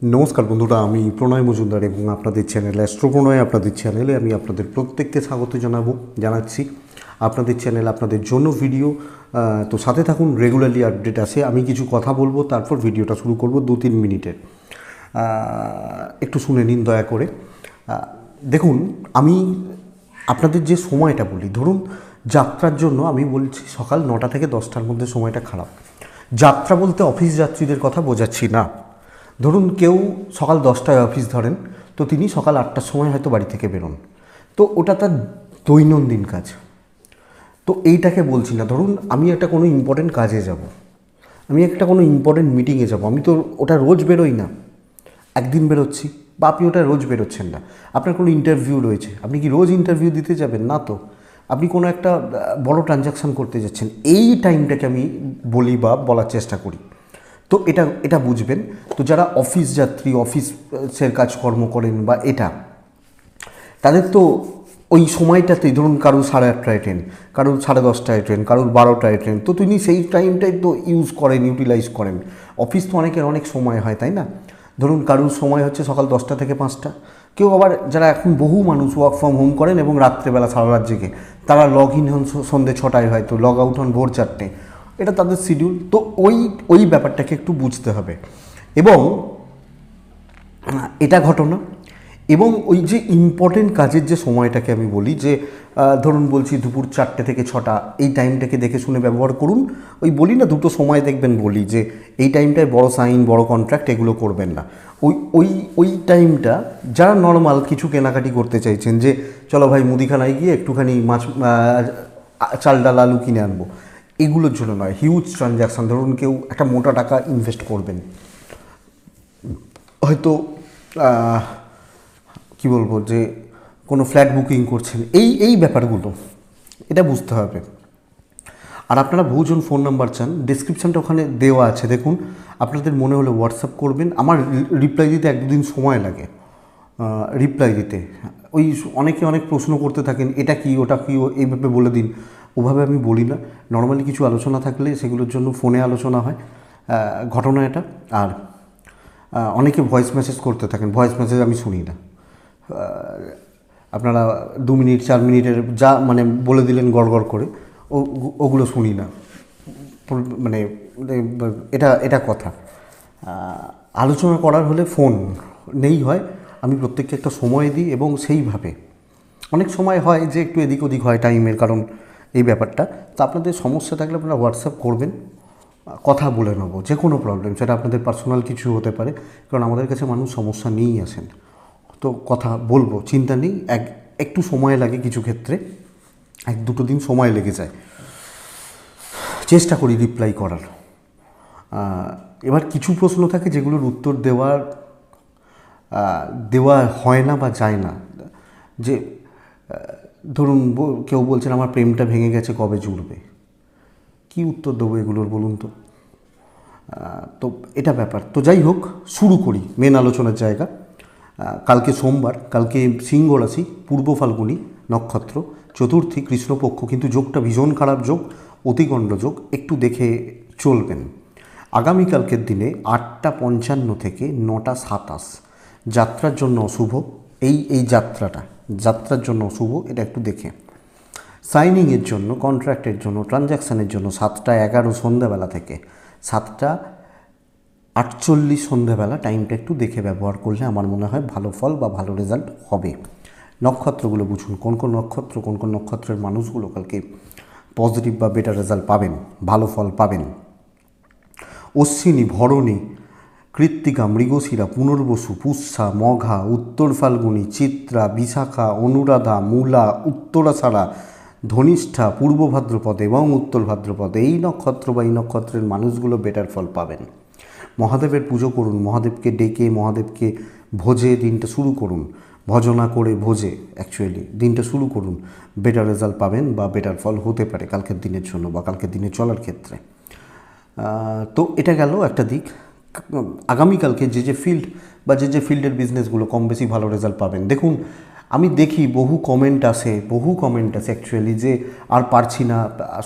নমস্কার বন্ধুরা, আমি প্রণয় মজুমদার এবং আপনাদের চ্যানেল অ্যাস্ট্রো প্রণয় আপনাদের চ্যানেলে আমি আপনাদের প্রত্যেককে স্বাগত জানাচ্ছি। আপনাদের চ্যানেল আপনাদের জন্য ভিডিও, তো সাথে থাকুন, রেগুলারলি আপডেট আসে। আমি কিছু কথা বলবো, তারপর ভিডিওটা শুরু করব 2-3 মিনিটের। একটু শুনে নিন দয়া করে। দেখুন, আমি আপনাদের যে সময়টা বলি, ধরুন যাত্রার জন্য আমি বলছি সকাল 9টা থেকে 10টার মধ্যে সময়টা খারাপ। যাত্রা বলতে অফিস যাত্রীদের কথা বোঝাচ্ছি না। ধরুন কেউ সকাল 10টায় অফিস ধরেন, তো তিনি সকাল 8টার সময় হয়তো বাড়ি থেকে বেরোন, তো ওটা তার দৈনন্দিন কাজ। তো এইটাকে বলছি না। ধরুন আমি একটা কোনো ইম্পর্টেন্ট কাজে যাব, আমি একটা কোনো ইম্পর্টেন্ট মিটিংয়ে যাব, আমি তো ওটা রোজ বেরোই না, একদিন বেরোচ্ছি, বা আপনি ওটা রোজ বেরোচ্ছেন না। আপনার কোনো ইন্টারভিউ রয়েছে, আপনি কি রোজ ইন্টারভিউ দিতে যাবেন? না তো। আপনি কোনো একটা বড় ট্রানজ্যাকশান করতে যাচ্ছেন, এই টাইমটাকে আমি বলি বা বলার চেষ্টা করি। তো এটা বুঝবেন। তো যারা অফিস যাত্রী, অফিসের কাজকর্ম করেন বা তাদের তো ওই সময়টাতেই, ধরুন কারুর 8:30টায় ট্রেন, কারুর 10:30টায় ট্রেন, কারুর 12টায় ট্রেন, তো তিনি সেই টাইমটাই তো ইউটিলাইজ করেন। অফিস তো অনেকের অনেক সময় হয়, তাই না? ধরুন কারুর সময় হচ্ছে সকাল 10টা থেকে 5টা। কেউ আবার, যারা এখন বহু মানুষ ওয়ার্ক ফ্রম হোম করেন এবং রাত্রেবেলা সারা রাত জেগে, তারা লগ ইন হন সন্ধ্যে 6টায়, হয়তো লগ আউট হন ভোর 4টে। এটা তাদের শিডিউল। তো ওই ব্যাপারটাকে একটু বুঝতে হবে। এবং এটা ঘটনা, এবং ওই যে ইম্পর্টেন্ট কাজের যে সময়টাকে আমি বলি, যে ধরুন বলছি দুপুর 4টে থেকে 6টা, এই টাইমটাকে দেখে শুনে ব্যবহার করুন। ওই বলি না, দুটো সময় দেখবেন, বলি যে এই টাইমটায় বড় সাইন, বড় কন্ট্রাক্ট এগুলো করবেন না। ওই ওই ওই টাইমটা যারা নর্মাল কিছু কেনাকাটি করতে চাইছেন, যে চলো ভাই মুদিখানায় গিয়ে একটুখানি মাছ, চাল ডাল আলু কিনে আনবো, এগুলোর জন্য নয়। হিউজ ট্রানজ্যাকশান, ধরুন কেউ একটা মোটা টাকা ইনভেস্ট করবেন, হয়তো কি বলবো, যে কোনো ফ্ল্যাট বুকিং করছেন, এই ব্যাপারগুলো এটা বুঝতে হবে। আর আপনারা বহুজন ফোন নাম্বার চান, ডিসক্রিপশানটা ওখানে দেওয়া আছে, দেখুন। আপনাদের মনে হলে হোয়াটসঅ্যাপ করবেন। আমার রিপ্লাই দিতে 1-2 দিন সময় লাগে, রিপ্লাই দিতে। ওই অনেকে অনেক প্রশ্ন করতে থাকেন, এটা কি ওটা কি, এইভাবে বলে দিন। ওভাবে আমি বলি না। নর্মালি কিছু আলোচনা থাকলে সেগুলোর জন্য ফোনে আলোচনা হয়, ঘটনা এটা। আর অনেকে ভয়েস মেসেজ করতে থাকেন, ভয়েস মেসেজ আমি শুনি না। আপনারা 2 মিনিট 4 মিনিটের যা মানে বলে দিলেন গড়গড় করে, ওগুলো শুনি না। মানে এটা কথা। আলোচনা করার হলে ফোন নেই হয়, আমি প্রত্যেককে একটা সময় দিই, এবং সেইভাবে অনেক সময় হয় যে একটু এদিক ওদিক হয় টাইমের কারণ, এই ব্যাপারটা। তো আপনাদের সমস্যা থাকলে আপনারা হোয়াটসঅ্যাপ করবেন, কথা বলে নেবো। যে কোনো প্রবলেম, সেটা আপনাদের পার্সোনাল কিছু হতে পারে, কারণ আমাদের কাছে মানুষ সমস্যা নিয়েই আসেন। তো কথা বলবো, চিন্তা নেই। একটু সময় লাগে কিছু ক্ষেত্রে, 1-2 দিন সময় লেগে যায়, চেষ্টা করি রিপ্লাই করার। এবার কিছু প্রশ্ন থাকে যেগুলোর উত্তর দেওয়া হয় না বা যায় না। যে ধরুন কেউ বলছেন আমার প্রেমটা ভেঙে গেছে, কবে জুড়বে? কী উত্তর দেবো এগুলোর, বলুন তো? তো এটা ব্যাপার। তো যাই হোক, শুরু করি মেন আলোচনার জায়গা। কালকে সোমবার, কালকে সিংহ রাশি, পূর্ব ফাল্গুনী নক্ষত্র, চতুর্থী, কৃষ্ণপক্ষ, কিন্তু যোগটা ভীষণ খারাপ যোগ, অতিগণ্ড যোগ, একটু দেখে চলবেন। আগামীকালকের দিনে 8টা 55 থেকে 9টা 27 যাত্রার জন্য অশুভ। এই যাত্রার জন্য অশুভ, এটা একটু দেখে। সাইনিংয়ের জন্য, কন্ট্রাক্টের জন্য, ট্রানজ্যাকশানের জন্য 7টা 11 সন্ধ্যাবেলা থেকে 7টা 48 সন্ধ্যাবেলা, টাইমটা একটু দেখে ব্যবহার করলে আমার মনে হয় ভালো ফল বা ভালো রেজাল্ট হবে। নক্ষত্রগুলো বুঝুন, কোন কোন নক্ষত্র, কোন কোন নক্ষত্রের মানুষগুলো কালকে পজিটিভ বা বেটার রেজাল্ট পাবেন, ভালো ফল পাবেন। অশ্বিনী, ভরণী, কৃত্তিকা, মৃগশিরা, পুনর্বসু, পুষ্যা, মঘা, উত্তর ফাল্গুনী, চিত্রা, বিশাখা, অনুরাধা, মূলা, উত্তরাষাঢ়া, ধনিষ্ঠা, পূর্ব ভাদ্রপদ এবং উত্তর ভাদ্রপদ, এই নক্ষত্র বা এই নক্ষত্রের মানুষগুলো বেটার ফল পাবেন। মহাদেবের পুজো করুন, মহাদেবকে ডেকে, মহাদেবকে ভোজে দিনটা শুরু করুন, ভজনা করে ভোজে অ্যাকচুয়ালি দিনটা শুরু করুন, বেটার রেজাল্ট পাবেন বা বেটার ফল হতে পারে কালকের দিনের জন্য বা কালকের দিনে চলার ক্ষেত্রে। তো এটা গেল একটা দিক। আগামীকালকে যে ফিল্ড বা যে ফিল্ডের বিজনেসগুলো কম বেশি ভালো রেজাল্ট পাবেন। দেখুন, আমি দেখি বহু কমেন্ট আসে অ্যাকচুয়ালি, যে আর পারছি না,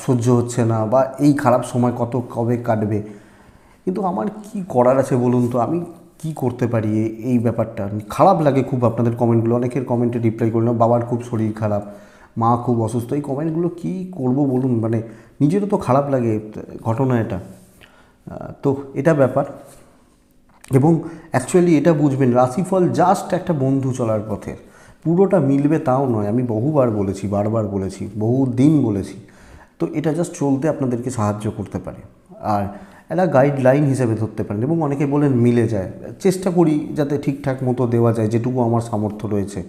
সহ্য হচ্ছে না, বা এই খারাপ সময় কবে কাটবে। কিন্তু আমার কি করার আছে বলুন তো? আমি কি করতে পারি এই ব্যাপারটা খারাপ লাগে খুব। আপনাদের কমেন্টগুলো, অনেকের কমেন্টে রিপ্লাই করলাম, বাবার খুব শরীর খারাপ, মা খুব অসুস্থ, এই কমেন্টগুলো কী করব বলুন, মানে নিজেরও তো খারাপ লাগে ঘটনা এটা। তো এটা ব্যাপার। এবং অ্যাকচুয়ালি এটা বুঝবেন, রাশিফল জাস্ট একটা বন্ধু চলার পথের, পুরোটা মিলবে তাও নয়। আমি বহুবার বলেছি, বারবার বলেছি, বহু দিন বলেছি। তো এটা জাস্ট চলতে আপনাদেরকে সাহায্য করতে পারে, আর একটা গাইডলাইন হিসেবে ধরতে পারেন। এবং অনেকে বলেন মিলে যায়, চেষ্টা করি যাতে ঠিকঠাক মতো দেওয়া যায় যেটুকু আমার সামর্থ্য রয়েছে।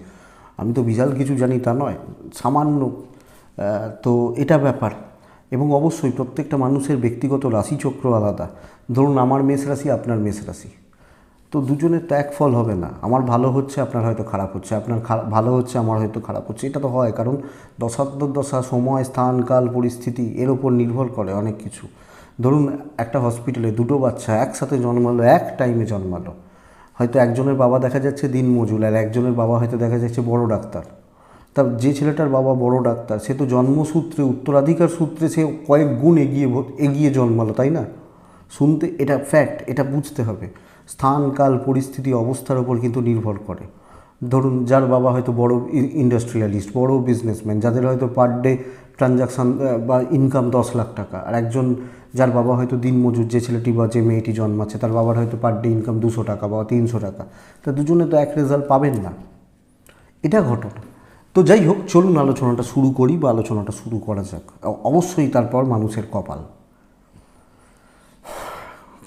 আমি তো বিশাল কিছু জানি তা নয়, সামান্য। তো এটা ব্যাপার। এবং অবশ্যই প্রত্যেকটা মানুষের ব্যক্তিগত রাশিচক্র আলাদা। ধরুন আমার মেষ রাশি, আপনার মেষ রাশি, তো দুজনের তো এক ফল হবে না। আমার ভালো হচ্ছে, আপনার হয়তো খারাপ হচ্ছে, আপনার ভালো হচ্ছে, আমার হয়তো খারাপ হচ্ছে। এটা তো হয়, কারণ দশা, সময়, স্থান, কাল, পরিস্থিতি এর ওপর নির্ভর করে অনেক কিছু। ধরুন একটা হসপিটালে দুটো বাচ্চা একসাথে জন্মালো, এক টাইমে জন্মালো, হয়তো একজনের বাবা দেখা যাচ্ছে দিনমজুর, আর একজনের বাবা হয়তো দেখা যাচ্ছে বড় ডাক্তার। তা যে ছেলেটার বাবা বড় ডাক্তার, সে তো জন্মসূত্রে, উত্তরাধিকার সূত্রে সে কয়েক গুণ এগিয়ে জন্মালো, তাই না? শুনতে এটা ফ্যাক্ট, এটা বুঝতে হবে। স্থান, কাল, পরিস্থিতি, অবস্থার ওপর কিন্তু নির্ভর করে। ধরুন যার বাবা হয়তো বড় ইন্ডাস্ট্রিয়ালিস্ট, বড় বিজনেসম্যান, যাদের হয়তো পার ডে ট্রানজাকশান বা ইনকাম 10 লাখ টাকা, আর একজন যার বাবা হয়তো দিনমজুর, যে ছেলেটি বা যে মেয়েটি জন্মাচ্ছে তার বাবার হয়তো পার ডে ইনকাম 200 টাকা বা 300 টাকা, তা দুজনে তো এক রেজাল্ট পাবেন না। এটা ঘটনা। তো যাই হোক, চলুন আলোচনাটা শুরু করি, বা আলোচনাটা শুরু করা যাক। অবশ্যই তারপর মানুষের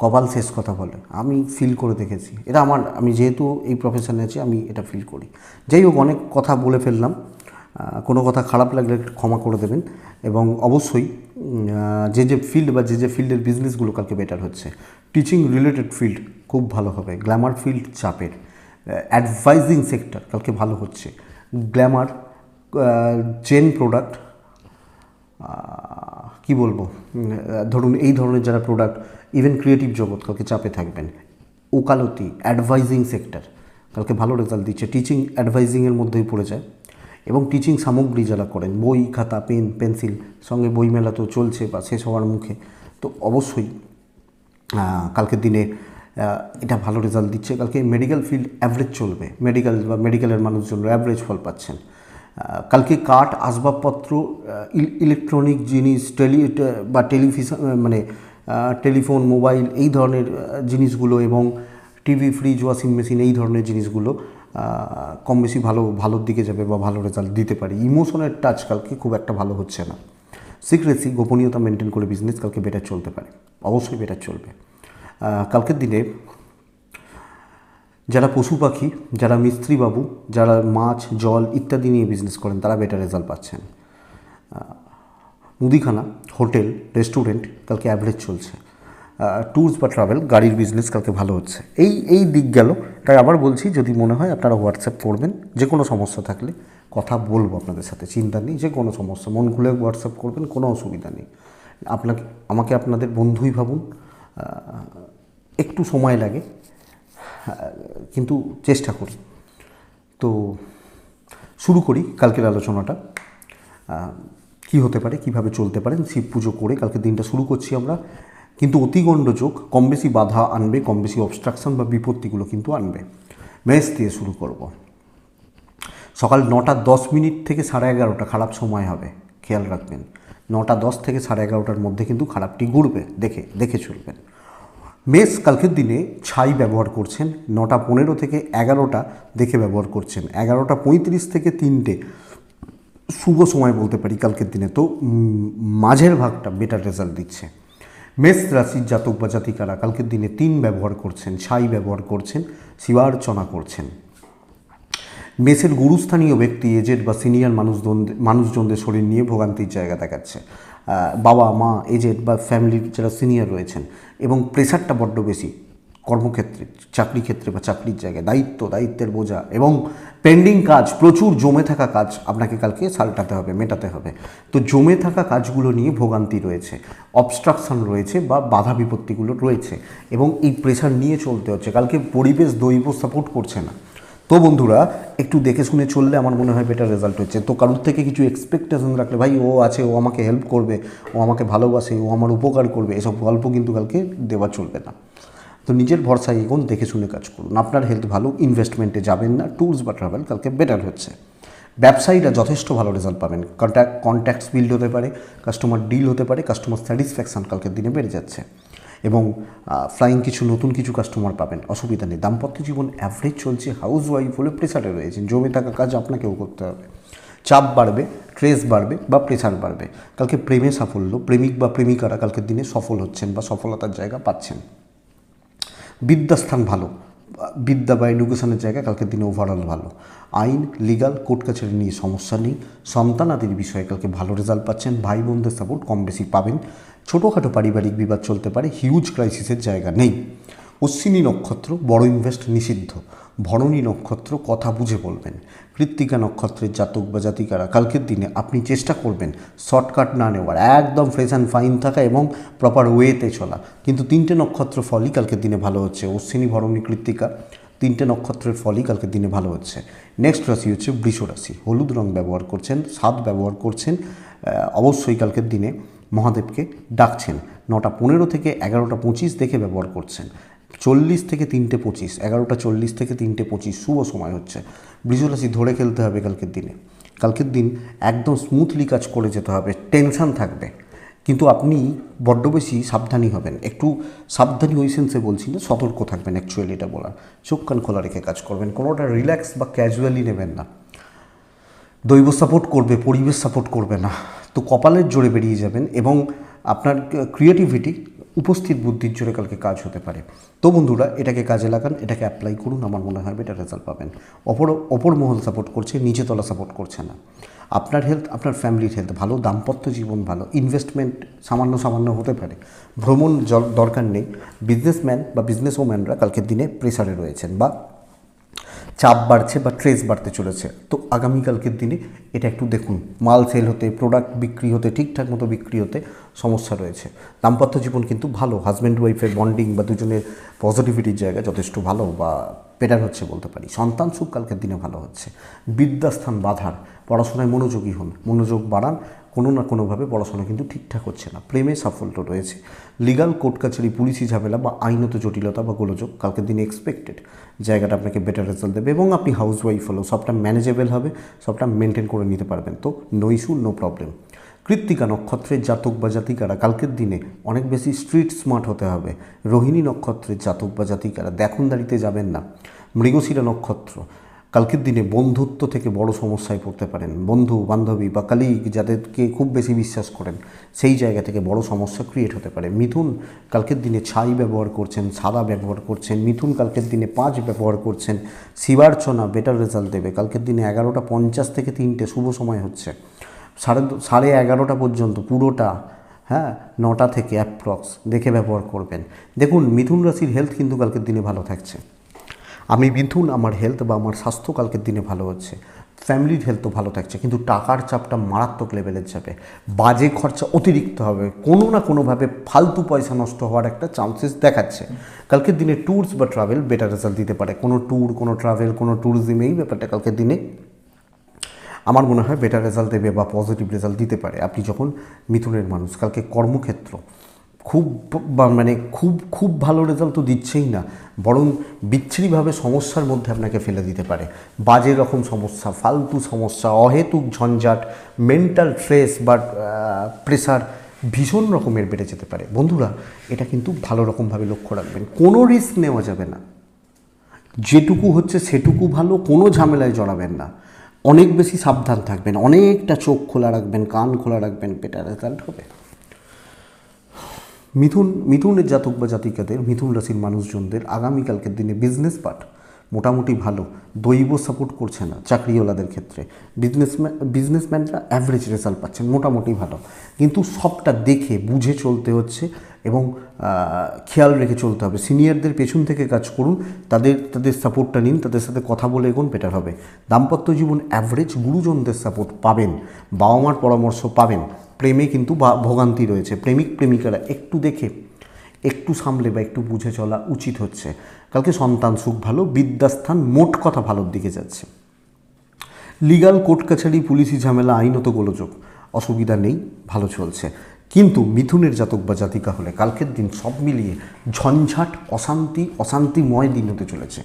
কপাল শেষ কথা বলে, আমি ফিল করে দেখেছি এটা। আমি যেহেতু এই প্রফেশনে আছি, আমি এটা ফিল করি। যাই হোক, অনেক কথা বলে ফেললাম, কোনো কথা খারাপ লাগলে একটু ক্ষমা করে দেবেন। এবং অবশ্যই যে ফিল্ড বা যে ফিল্ডের বিজনেসগুলো কালকে বেটার হচ্ছে, টিচিং রিলেটেড ফিল্ড খুব ভালো হবে, গ্ল্যামার ফিল্ড চাপের, অ্যাডভাইজিং সেক্টর কালকে ভালো হচ্ছে, গ্ল্যামার, জেন প্রোডাক্ট, কি বলবো, ধরুন এই ধরনের যারা প্রোডাক্ট, ইভেন ক্রিয়েটিভ জগৎ কালকে চাপে থাকবেন, ওকালতি, অ্যাডভাইজিং সেক্টর কালকে ভালো রেজাল্ট দিচ্ছে। টিচিং অ্যাডভাইজিংয়ের মধ্যেই পড়ে যায়। এবং টিচিং সামগ্রী যারা করেন, বই, খাতা, পেন, পেন্সিল, সঙ্গে বইমেলা তো চলছে বা শেষ হওয়ার মুখে, তো অবশ্যই কালকের দিনে এটা ভালো রেজাল্ট দিচ্ছে। কালকে মেডিকেল ফিল্ড অ্যাভারেজ চলবে, মেডিকেলের মানুষজন অ্যাভারেজ ফল পাচ্ছেন। কালকে কাঠ, আসবাবপত্র, ইলেকট্রনিক জিনিস, টেলিভিশন, মানে টেলিফোন, মোবাইল, এই ধরনের জিনিসগুলো, এবং টিভি, ফ্রিজ, ওয়াশিং মেশিন, এই ধরনের জিনিসগুলো কম বেশি ভালোর দিকে যাবে বা ভালো রেজাল্ট দিতে পারে। ইমোশনের টাচ কালকে খুব একটা ভালো হচ্ছে না। সিক্রেসি, গোপনীয়তা মেনটেন করে বিজনেস কালকে বেটার চলতে পারে, অবশ্যই বেটার চলবে। কালকের দিনে যারা পশু পাখি, যারা মিস্ত্রিবাবু, যারা মাছ, জল ইত্যাদি নিয়ে বিজনেস করেন, তারা বেটার রেজাল্ট পাচ্ছেন। মুদিখানা, হোটেল, রেস্টুরেন্ট কালকে অ্যাভারেজ চলছে। ট্যুরস বা ট্রাভেল, গাড়ির বিজনেস কালকে ভালো হচ্ছে। এই দিক গেল। তাই আবার বলছি, যদি মনে হয় আপনারা হোয়াটসঅ্যাপ করবেন, যে কোনো সমস্যা থাকলে কথা বলবো আপনাদের সাথে, চিন্তা নেই। যে কোনো সমস্যা মন খুলে হোয়াটসঅ্যাপ করবেন, কোনো অসুবিধা নেই। আমাকে আপনাদের বন্ধুই ভাবুন। একটু সময় লাগে, কিন্তু চেষ্টা করি। তো শুরু করি কালকের আলোচনাটা। কি হতে পারে, কিভাবে চলতে পারেন, শিব পুজো করে কালকে দিনটা শুরু করছি আমরা। কিন্তু অতিগণ্ড যোগ কম বেশি বাধা আনবে, কম বেশি অবস্ট্রাকশন বা বিপত্তিগুলো কিন্তু আনবে। মেষ দিয়ে শুরু করব। সকাল 9:10 থেকে 11:30 খারাপ সময় হবে, খেয়াল রাখবেন। 9:10 থেকে 11:30 মধ্যে কিন্তু খারাপটি ঘুরবে, দেখে চলবেন। মেষ কালকের দিনে ছাই ব্যবহার করছেন, 9:15 থেকে 11টা দেখে ব্যবহার করছেন। 11:35 থেকে 3টে শুভ সময় বলতে পারি কালকের দিনে। তো মাঝের ভাগটা বেটার রেজাল্ট দিচ্ছে। মেষ রাশির জাতক বা জাতিকারা কালকের দিনে 3 ব্যবহার করছেন, ছাই ব্যবহার করছেন, শিবার্চনা করছেন। মেষের গুরুস্থানীয় ব্যক্তি, এজেড বা সিনিয়র মানুষজনদের শরীর নিয়ে ভোগান্তির জায়গা দেখাচ্ছে। বাবা মা, এজেড বা ফ্যামিলির যারা সিনিয়র রয়েছেন, এবং প্রেশারটা বড্ড বেশি কর্মক্ষেত্রে, চাকরি ক্ষেত্রে বা চাকরির জায়গায়, দায়িত্বের বোঝা এবং পেন্ডিং কাজ, প্রচুর জমে থাকা কাজ আপনাকে কালকে সালটাতে হবে, মেটাতে হবে। তো জমে থাকা কাজগুলো নিয়ে ভোগান্তি রয়েছে, অবস্ট্রাকশন রয়েছে বা বাধা বিপত্তিগুলো রয়েছে, এবং এই প্রেশার নিয়ে চলতে হচ্ছে। কালকে পরিবেশ, দৈব সাপোর্ট করছে না। তো বন্ধুরা, একটু দেখে শুনে চললে আমার মনে হয় বেটার রেজাল্ট হচ্ছে। তো কারোর থেকে কিছু এক্সপেকটেশন রাখলে, ভাই ও আছে, ও আমাকে হেল্প করবে, ও আমাকে ভালোবাসে, ও আমার উপকার করবে, এসব গল্প কিন্তু কালকে দেওয়া চলবে না। তো নিজের ভরসায় এগোন, দেখে শুনে কাজ করুন। আপনার হেলথ ভালো, ইনভেস্টমেন্টে যাবেন না, ট্যুরস বা ট্রাভেল কালকে বেটার হচ্ছে। ব্যবসায়ীরা যথেষ্ট ভালো রেজাল্ট পাবেন, কন্ট্যাক্টস বিল্ড হতে পারে, কাস্টমার ডিল হতে পারে, কাস্টমার স্যাটিসফ্যাকশান কালকের দিনে বেড়ে যাচ্ছে এবং ফ্লাইং কিছু নতুন কিছু কাস্টমার পাবেন, অসুবিধা নেই। দাম্পত্য জীবন অ্যাভারেজ চলছে, হাউস ওয়াইফ হলে প্রেসারে রয়েছেন, জমে থাকা কাজ আপনাকেও করতে হবে, চাপ বাড়বে, স্ট্রেস বাড়বে বা প্রেসার বাড়বে। কালকে প্রেমে সাফল্য, প্রেমিক বা প্রেমিকারা কালকের দিনে সফল হচ্ছেন বা সফলতার জায়গা পাচ্ছেন। বিদ্যাস্থান ভালো, বিদ্যা বা এডুকেশনের জায়গা কালকের দিনে ওভারঅল ভালো। আইন, লিগাল, কোর্ট কাছারি নিয়ে সমস্যা নেই। সন্তানাদির বিষয়ে কালকে ভালো রেজাল্ট পাচ্ছেন, ভাই বোনদের সাপোর্ট কম বেশি পাবেন। ছোটোখাটো পারিবারিক বিবাদ চলতে পারে, হিউজ ক্রাইসিসের জায়গা নেই। অশ্বিনী নক্ষত্র বড় ইনভেস্ট নিষিদ্ধ। ভরণী নক্ষত্র কথা বুঝে বলবেন। কৃত্তিকা নক্ষত্রের জাতক বা জাতিকারা কালকের দিনে আপনি চেষ্টা করবেন শর্টকাট না নেওয়ার, একদম ফ্রেশ অ্যান্ড ফাইন থাকা এবং প্রপার ওয়েতে চলা। কিন্তু 3টে নক্ষত্র ফলই কালকের দিনে ভালো হচ্ছে, অশ্বিনী, ভরণী, কৃত্তিকা 3টে নক্ষত্রের ফলই কালকের দিনে ভালো হচ্ছে। নেক্সট রাশি হচ্ছে বৃষ রাশি। হলুদ রং ব্যবহার করছেন, সাদ ব্যবহার করছেন, অবশ্যই কালকের দিনে মহাদেবকে ডাকছেন। 9টা15 থেকে 11টা25 দেখে ব্যবহার করছেন। 40 থেকে 3টে25, 11টা40 থেকে 3টে25 শুভ সময় হচ্ছে। বৃষরাশি ধরে খেলতে হবে কালকের দিনে। কালকের দিন একদম স্মুথলি কাজ করে যেতে হবে, টেনশান থাকবে কিন্তু আপনি বড্ড বেশি সাবধানী হবেন। একটু সাবধানী ওই সেন্সে বলছি না, সতর্ক থাকবেন, অ্যাকচুয়ালি এটা বলার। চোখ কান খোলা রেখে কাজ করবেন, কোনোটা রিল্যাক্স বা ক্যাজুয়ালি নেবেন না। দৈব সাপোর্ট করবে, পরিবেশ সাপোর্ট করবে না, তো কপালের জোরে বেরিয়ে যাবেন এবং আপনার ক্রিয়েটিভিটি, উপস্থিত বুদ্ধির জোরে কালকে কাজ হতে পারে। তো বন্ধুরা, এটাকে কাজে লাগান, এটাকে অ্যাপ্লাই করুন, আমার মনে হয় বেটার রেজাল্ট পাবেন। অপর মহল সাপোর্ট করছে, নিচে তলা সাপোর্ট করছে না। আপনার হেলথ, আপনার ফ্যামিলির হেলথ ভালো, দাম্পত্য জীবন ভালো, ইনভেস্টমেন্ট সামান্য হতে পারে, ভ্রমণ দরকার নেই। বিজনেসম্যান বা বিজনেস ওম্যানরা কালকের দিনে প্রেসারে রয়েছেন বা চাপ বাড়ছে বা ট্রেস বাড়তে চলেছে। তো আগামীকালকের দিনে এটা একটু দেখুন, মাল সেল হতে, প্রোডাক্ট বিক্রি হতে, ঠিকঠাক মতো বিক্রি হতে সমস্যা রয়েছে। দাম্পত্য জীবন কিন্তু ভালো, হাজব্যান্ড ওয়াইফের বন্ডিং বা দুজনের পজিটিভিটির জায়গা যথেষ্ট ভালো বা বেটার হচ্ছে বলতে পারি। সন্তান সুখ কালকের দিনে ভালো হচ্ছে। বিদ্যাস্থান বাধার, পড়াশোনায় মনোযোগী হন, মনোযোগ বাড়ান, কোনো না কোনোভাবে পড়াশোনা কিন্তু ঠিকঠাক হচ্ছে না। প্রেমে সাফল্য রয়েছে। লিগাল, কোর্ট কাছারি, পুলিশি ঝামেলা বা আইনত জটিলতা বা গোলযোগ কালকের দিনে এক্সপেক্টেড জায়গাটা আপনাকে বেটার রেজাল্ট দেবে এবং আপনি হাউস ওয়াইফ হলেও সবটা ম্যানেজেবল হবে, সবটা মেনটেন করে নিতে পারবেন। তো no issue, no problem. Krittika নক্ষত্রের জাতক বা জাতিকারা কালকের দিনে অনেক বেশি স্ট্রিট স্মার্ট হতে হবে। রোহিণী নক্ষত্রের জাতক বা জাতিকারা দেখনদারিতে যাবেন না। মৃগশিরা নক্ষত্র কালকের দিনে বন্ধুত্ব থেকে বড় সমস্যায় পড়তে পারেন। বন্ধু বান্ধবী বা কালিগ যাদেরকে খুব বেশি বিশ্বাস করেন, সেই জায়গা থেকে বড় সমস্যা ক্রিয়েট হতে পারে। মিথুন কালকের দিনে ছাই ব্যবহার করছেন, সাদা ব্যবহার করছেন। মিথুন কালকের দিনে 5 ব্যবহার করছেন। শিবার্চনা বেটার রেজাল্ট দেবে। কালকের দিনে 11টা50 থেকে 3টে শুভ সময় হচ্ছে। 11:30 পর্যন্ত পুরোটা, হ্যাঁ, 9টা থেকে অ্যাপ্রক্স দেখে ব্যবহার করবেন। দেখুন, মিথুন রাশির হেলথ কিন্তু কালকের দিনে ভালো থাকছে। আমি মিথুন, আমার হেলথ বা আমার স্বাস্থ্য কালকের দিনে ভালো হচ্ছে। ফ্যামিলির হেলথও ভালো থাকছে, কিন্তু টাকার চাপটা মারাত্মক লেভেলের যাবে। বাজে খরচা অতিরিক্ত হবে, কোনো না কোনোভাবে ফালতু পয়সা নষ্ট হওয়ার একটা চান্সেস দেখাচ্ছে। কালকের দিনে ট্যুরস বা ট্রাভেল বেটার রেজাল্ট দিতে পারে। কোনো ট্যুর, কোনো ট্রাভেল, কোনো ট্যুরিজম, এই ব্যাপারটা কালকের দিনে আমার মনে হয় বেটার রেজাল্ট দেবে বা পজিটিভ রেজাল্ট দিতে পারে। আপনি যখন মিথুনের মানুষ, কালকে কর্মক্ষেত্র খুব ভালো রেজাল্ট তো দিচ্ছেই না, বরং বিচ্ছিরিভাবে সমস্যার মধ্যে আপনাকে ফেলে দিতে পারে। বাজে রকম সমস্যা, ফালতু সমস্যা, অহেতুক ঝঞ্ঝাট, মেন্টাল স্ট্রেস বা প্রেশার ভীষণ রকমের বেড়ে যেতে পারে। বন্ধুরা, এটা কিন্তু ভালো রকমভাবে লক্ষ্য রাখবেন। কোনো রিস্ক নেওয়া যাবে না, যেটুকু হচ্ছে সেটুকু ভালো, কোনো ঝামেলায় জড়াবেন না, অনেক বেশি সাবধান থাকবেন, অনেকটা চোখ খোলা রাখবেন, কান খোলা রাখবেন, বেটার রেজাল্ট হবে। মিথুনের জাতক বা জাতিকাদের, মিথুন রাশির মানুষজনদের আগামীকালকের দিনে বিজনেস পার্ট মোটামুটি ভালো। দৈব সাপোর্ট করছে না চাকরিওয়ালাদের ক্ষেত্রে। বিজনেসম্যানরা অ্যাভারেজ রেজাল্ট পাচ্ছেন, মোটামুটি ভালো, কিন্তু সবটা দেখে বুঝে চলতে হচ্ছে এবং খেয়াল রেখে চলতে হবে। সিনিয়রদের পেছন থেকে কাজ করুন, তাদের সাপোর্টটা নিন, তাদের সাথে কথা বলে এগোন, বেটার হবে। দাম্পত্য জীবন অ্যাভারেজ, গুরুজনদের সাপোর্ট পাবেন, বাবা মার পরামর্শ পাবেন। প্রেমে কিন্তু ভোগান্তি রয়েছে, প্রেমিক প্রেমিকারা একটু দেখে, একটু সামলে বা একটু বুঝে চলা উচিত হচ্ছে। কালকে সন্তান সুখ ভালো, বিদ্যাস্থান মোট কথা ভালোর দিকে যাচ্ছে। লিগাল, কোর্ট কাছারি, পুলিশি ঝামেলা, আইনত গোলযোগ অসুবিধা নেই, ভালো চলছে। কিন্তু মিথুনের জাতক বা জাতিকা হলে কালকের দিন সব মিলিয়ে ঝঞ্ঝাট, অশান্তিময় দিন হতে চলেছে।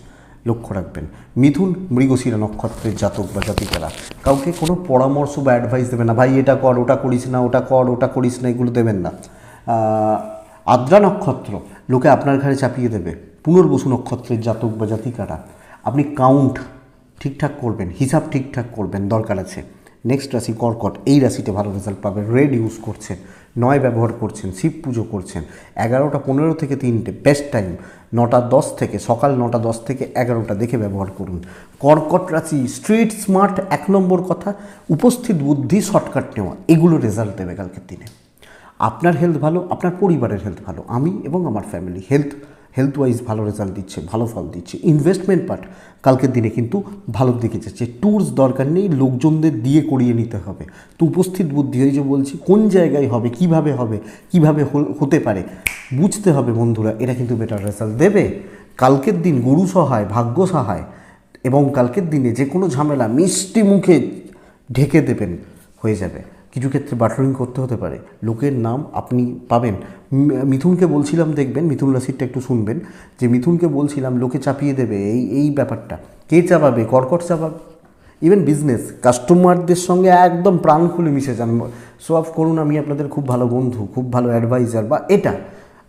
লক্ষ্য রাখবেন, মিথুন মৃগশিরা নক্ষত্রের জাতক বা জাতিকারা কাউকে কোনো পরামর্শ বা অ্যাডভাইস দেবে না, ভাই এটা কর, ওটা করিস না, ওটা কর, ওটা করিস না, এগুলো দেবেন না। আদ্রা নক্ষত্র লোকে আপনার ঘাড়ে চাপিয়ে দেবে। পুনর্বসু নক্ষত্রের জাতক বা জাতিকারা আপনি কাউন্ট ঠিকঠাক করবেন, হিসাব ঠিকঠাক করবেন, দরকার আছে। নেক্সট রাশি কর্কট, এই রাশিতে ভালো রেজাল্ট পাবেন। রেড ইউজ করছেন, 9 ব্যবহার করছেন, শিব পুজো করছেন, 11:15 থেকে 3টে বেস্ট টাইম, 9:10 থেকে সকাল 9:10 থেকে 11টা দেখে ব্যবহার করুন। কর্কট রাশি স্ট্রিট স্মার্ট, 1 নম্বর কথা উপস্থিত বুদ্ধি, শর্টকাট নেওয়া, এগুলো রেজাল্ট দেবে কালকের দিনে। আপনার হেলথ ভালো, আপনার পরিবারের হেলথ ভালো, আমি এবং আমার ফ্যামিলি হেলথ ওয়াইজ ভালো রেজাল্ট দিচ্ছে, ভালো ফল দিচ্ছে। ইনভেস্টমেন্ট পার্ট কালকের দিনে কিন্তু ভালোর দিকে যাচ্ছে। ট্যুরস দরকার নেই, লোকজনদের দিয়ে করিয়ে নিতে হবে। তো উপস্থিত বুদ্ধি, ওই যে বলছি কোন জায়গায় হবে, কিভাবে হতে পারে বুঝতে হবে বন্ধুরা, এটা কিন্তু বেটার রেজাল্ট দেবে। কালকের দিন গুরু সহায়, ভাগ্য সহায়, এবং কালকের দিনে যে কোনো ঝামেলা মিষ্টি মুখে ঢেকে দেবেন, হয়ে যাবে। কিছু ক্ষেত্রে বাটারিং করতে হতে পারে, লোকের নাম আপনি পাবেন। মিথুনকে বলছিলাম, দেখবেন মিথুন রাশিটা একটু শুনবেন, যে মিথুনকে বলছিলাম লোকে চাপিয়ে দেবে এই ব্যাপারটা। কে চাপাবে? কর্কট চাপাবে। ইভেন বিজনেস কাস্টমারদের সঙ্গে একদম প্রাণ খুলে মিশে যান, শো অফ করুন, আমি আপনাদের খুব ভালো বন্ধু, খুব ভালো অ্যাডভাইজার, বা এটা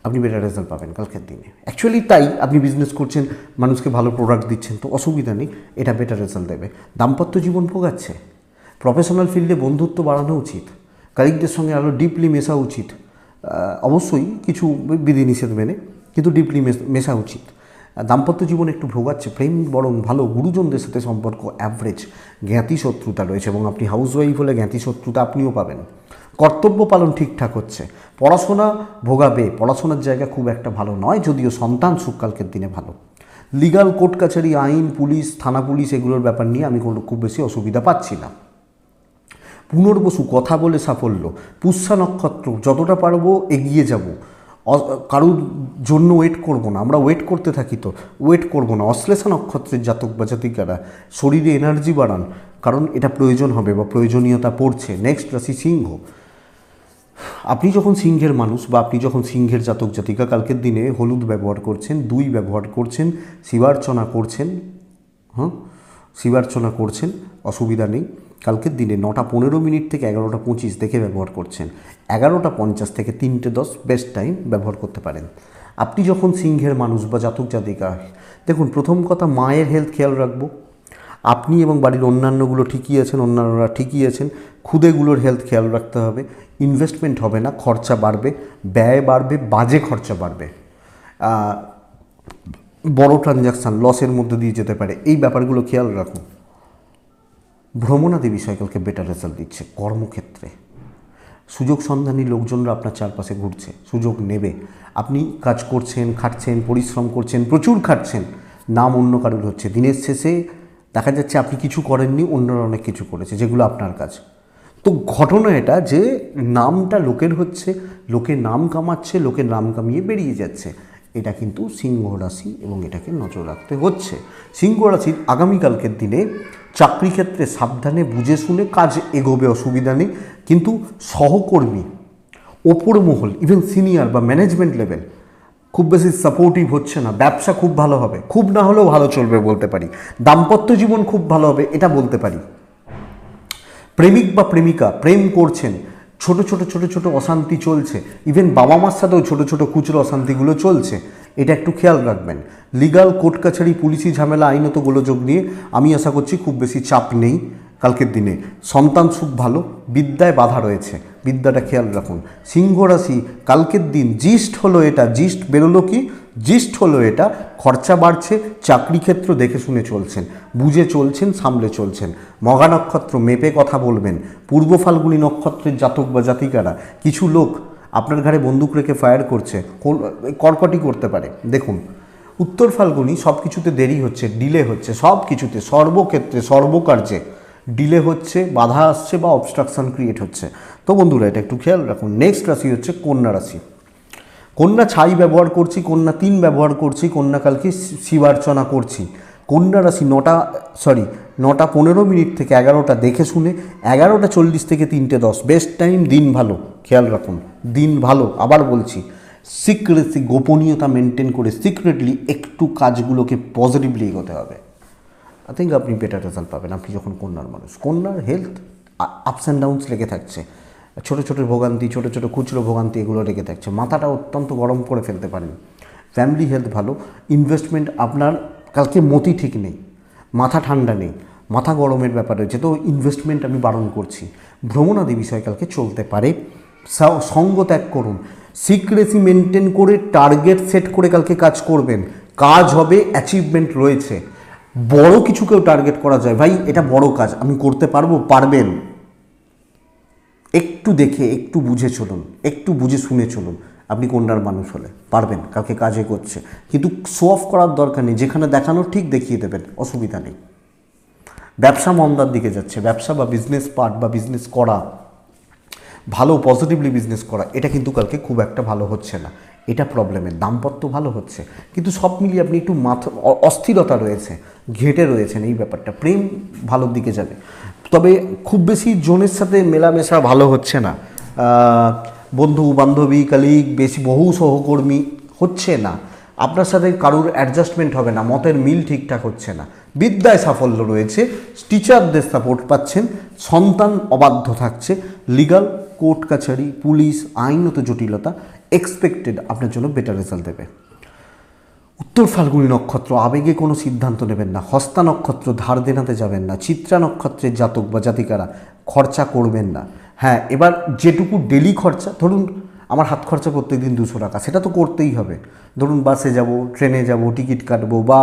আপনি বেটার রেজাল্ট পাবেন কালকের দিনে। অ্যাকচুয়ালি তাই, আপনি বিজনেস করছেন, মানুষকে ভালো প্রোডাক্ট দিচ্ছেন, তো অসুবিধা নেই, এটা বেটার রেজাল্ট দেবে। দাম্পত্য জীবন ভোগাচ্ছে, প্রফেশনাল ফিল্ডে বন্ধুত্ব বাড়ানো উচিত, কালিগদের সঙ্গে আরও ডিপলি মেশা উচিত, অবশ্যই কিছু বিধিনিষেধ মেনে, কিন্তু ডিপলি মেশা উচিত। দাম্পত্য জীবন একটু ভোগাচ্ছে, প্রেম বরং ভালো, গুরুজনদের সাথে সম্পর্ক অ্যাভারেজ, জ্ঞাতি শত্রুতা রয়েছে, এবং আপনি হাউসওয়াইফ হলে জ্ঞাতি শত্রুতা আপনিও পাবেন। কর্তব্য পালন ঠিকঠাক হচ্ছে, পড়াশোনা ভোগাবে, পড়াশোনার জায়গা খুব একটা ভালো নয়, যদিও সন্তান সুখ কালকের দিনে ভালো। লিগাল কোর্ট কাছারি, আইন, পুলিশ, থানা পুলিশ, এগুলোর ব্যাপার নিয়ে আমি খুব বেশি অসুবিধা পাচ্ছি না। পুনর্বসু কথা বলে সাফল্য, পুষ্যা নক্ষত্র যতটা পারবো এগিয়ে যাব, কারোর জন্য ওয়েট করব না, আমরা ওয়েট করতে থাকি তো ওয়েট করব না। অশ্লেষা নক্ষত্রের জাতক বা জাতিকারা শরীরে এনার্জি বাড়ান, কারণ এটা প্রয়োজন হবে বা প্রয়োজনীয়তা পড়ছে। নেক্সট রাশি সিংহ, আপনি যখন সিংহের মানুষ বা আপনি যখন সিংহের জাতক জাতিকা কালকের দিনে হলুদ ব্যবহার করছেন, 2 ব্যবহার করছেন, শিবার্চনা করছেন, শিবার্চনা করছেন, অসুবিধা নেই। কালকের দিনে 9:15 থেকে 11:25 দেখে ব্যবহার করছেন, 11:50 থেকে 3:10 বেস্ট টাইম ব্যবহার করতে পারেন। আপনি যখন সিংহের মানুষ বা জাতক জাতিকা, দেখুন প্রথম কথা, মায়ের হেলথ খেয়াল রাখবো। আপনি এবং বাড়ির অন্যান্যগুলো ঠিকই আছেন, অন্যান্যরা ঠিকই আছেন, খুদেগুলোর হেলথ খেয়াল রাখতে হবে। ইনভেস্টমেন্ট হবে না, খরচা বাড়বে, ব্যয় বাড়বে, বাজে খরচা বাড়বে, বড় ট্রানজাকশান লসের মধ্যে দিয়ে যেতে পারে, এই ব্যাপারগুলো খেয়াল রাখুন। ভ্রমণাদি বিষয় কালকে বেটার রেজাল্ট দিচ্ছে। কর্মক্ষেত্রে সুযোগ সন্ধানী লোকজনরা আপনার চারপাশে ঘুরছে, সুযোগ নেবে। আপনি কাজ করছেন, খাটছেন, পরিশ্রম করছেন, প্রচুর খাটছেন, নাম অন্য কারোর হচ্ছে। দিনের শেষে দেখা যাচ্ছে আপনি কিছু করেননি, অন্যরা অনেক কিছু করেছে, যেগুলো আপনার কাজ। তো ঘটনা এটা যে নামটা লোকের হচ্ছে, লোকে নাম কামাচ্ছে, লোকের নাম কামিয়ে বেরিয়ে যাচ্ছে। এটা কিন্তু সিংহ রাশি, এবং এটাকে নজর রাখতে হচ্ছে। সিংহ রাশির আগামীকালকের দিনে চাকরি ক্ষেত্রে সাবধানে বুঝে শুনে কাজ এগোবে, অসুবিধা নেই, কিন্তু সহকর্মী, ওপর মহল, ইভেন সিনিয়র বা ম্যানেজমেন্ট লেভেল খুব বেশি সাপোর্টিভ হচ্ছে না। ব্যবসা খুব ভালো হবে, খুব না হলেও ভালো চলবে বলতে পারি। দাম্পত্য জীবন খুব ভালো হবে, এটা বলতে পারি। প্রেমিক বা প্রেমিকা প্রেম করছেন, ছোট ছোট অশান্তি চলছে, ইভেন বাবা মার সাথেও ছোট ছোট খুচরো অশান্তিগুলো চলছে, এটা একটু খেয়াল রাখবেন। লিগাল কোর্ট কাছারি, পুলিশি ঝামেলা, আইনত গোলযোগ নিয়ে আমি আশা করছি খুব বেশি চাপ নেই কালকের দিনে। সন্তান সুখ ভালো, বিদ্যায় বাধা রয়েছে, বিদ্যাটা খেয়াল রাখুন। সিংহ রাশি কালকের দিন জিস্ট হলো এটা, জিস্ট বেরোলো কি, জিস্ট হলো এটা, খরচা বাড়ছে, চাকরি ক্ষেত্র দেখে শুনে চলছেন, বুঝে চলছেন, সামলে চলছেন। মঘা নক্ষত্র মেপে কথা বলবেন। পূর্ব ফাল্গুনী নক্ষত্রের জাতক বা জাতিকারা, কিছু লোক আপনার ঘাড়ে বন্দুক রেখে ফায়ার করছে, কড়কটি করতে পারে। দেখুন উত্তর ফাল্গুনী সব কিছুতে দেরি হচ্ছে, ডিলে হচ্ছে, সব কিছুতে, সর্বক্ষেত্রে, সর্বকার্যে ডিলে হচ্ছে, বাধা আসছে বা অবস্ট্রাকশন ক্রিয়েট হচ্ছে। তো বন্ধুরা এটা একটু খেয়াল রাখুন। নেক্সট রাশি হচ্ছে কন্যা রাশি। কন্যা ছাই ব্যবহার করছি, কন্যা 3 ব্যবহার করছি, কন্যা কালকে শিবার্চনা করছি। কন্যা রাশি 9:15 থেকে 11টা দেখে শুনে, 11:40 থেকে 3:10 বেস্ট টাইম, দিন ভালো, খেয়াল রাখুন দিন ভালো। আবার বলছি, সিক্রেসি, গোপনীয়তা মেনটেন করে সিক্রেটলি একটু কাজগুলোকে পজিটিভলি এগোতে হবে। আই থিঙ্ক আপনি বেটার রেজাল্ট পাবেন আপনি যখন কন্যার মানুষ। কন্যার হেলথ আপস অ্যান্ড ডাউনস লেগে থাকছে, ছোটো ছোটো ভোগান্তি, ছোটো ছোটো খুচরো ভোগান্তি এগুলো লেগে থাকছে, মাথাটা অত্যন্ত গরম করে ফেলতে পারেন। ফ্যামিলি হেলথ ভালো, ইনভেস্টমেন্ট আপনার কালকে মতি ঠিক নেই, মাথা ঠান্ডা নেই, মাথা গরমের ব্যাপার রয়েছে, তো ইনভেস্টমেন্ট আমি বারণ করছি। ভ্রমণাদি বিষয় কালকে চলতে পারে, সঙ্গ ত্যাগ করুন, সিক্রেসি মেনটেন করে টার্গেট সেট করে কালকে কাজ করবেন, কাজ হবে, অ্যাচিভমেন্ট রয়েছে। বড় কিছুকেও টার্গেট করা যায়, ভাই এটা বড় কাজ, আমি করতে পারবো, পারবেন। একটু দেখে একটু বুঝে চলুন, একটু বুঝে শুনে চলুন। আপনি কন্যার মানুষ হলে পারবেন, কালকে কাজে করছে, কিন্তু শো অফ করার দরকার নেই, যেখানে দেখানোর ঠিক দেখিয়ে দেবেন, অসুবিধা নেই। ব্যবসা মন্দার দিকে যাচ্ছে, ব্যবসা বা বিজনেস পার্ট বা বিজনেস করা ভালো, পজিটিভলি বিজনেস করা, এটা কিন্তু কালকে খুব একটা ভালো হচ্ছে না, এটা প্রবলেমের। দাম্পত্য ভালো হচ্ছে, কিন্তু সব মিলিয়ে আপনি একটু অস্থিরতা রয়েছে, ঘেঁটে রয়েছেন এই ব্যাপারটা। প্রেম ভালোর দিকে যাবে, তবে খুব বেশি জনের সাথে মেলামেশা ভালো হচ্ছে না, বন্ধু বান্ধবী কালিগ বেশি বহু সহকর্মী হচ্ছে না, আপনার সাথে কারুর অ্যাডজাস্টমেন্ট হবে না, মতের মিল ঠিকঠাক হচ্ছে না। বিদ্যায় সাফল্য রয়েছে, টিচারদের সাপোর্ট পাচ্ছেন, সন্তান অবাধ্য থাকছে, লিগাল কোর্ট কাছারি পুলিশ আইনত জটিলতা এক্সপেক্টেড আপনার জন্য বেটার রেজাল্ট দেবে। উত্তর ফাল্গুনী নক্ষত্র, আবেগে কোনো সিদ্ধান্ত নেবেন না। হস্তা নক্ষত্র, ধার দেনাতে যাবেন না। চিত্রা নক্ষত্রের জাতক বা জাতিকারা খরচা করবেন না। হ্যাঁ, এবার যেটুকু ডেলি খরচা, ধরুন আমার হাত খরচা প্রত্যেকদিন 200 টাকা, সেটা তো করতেই হবে। ধরুন বাসে যাব, ট্রেনে যাব, টিকিট কাটবো বা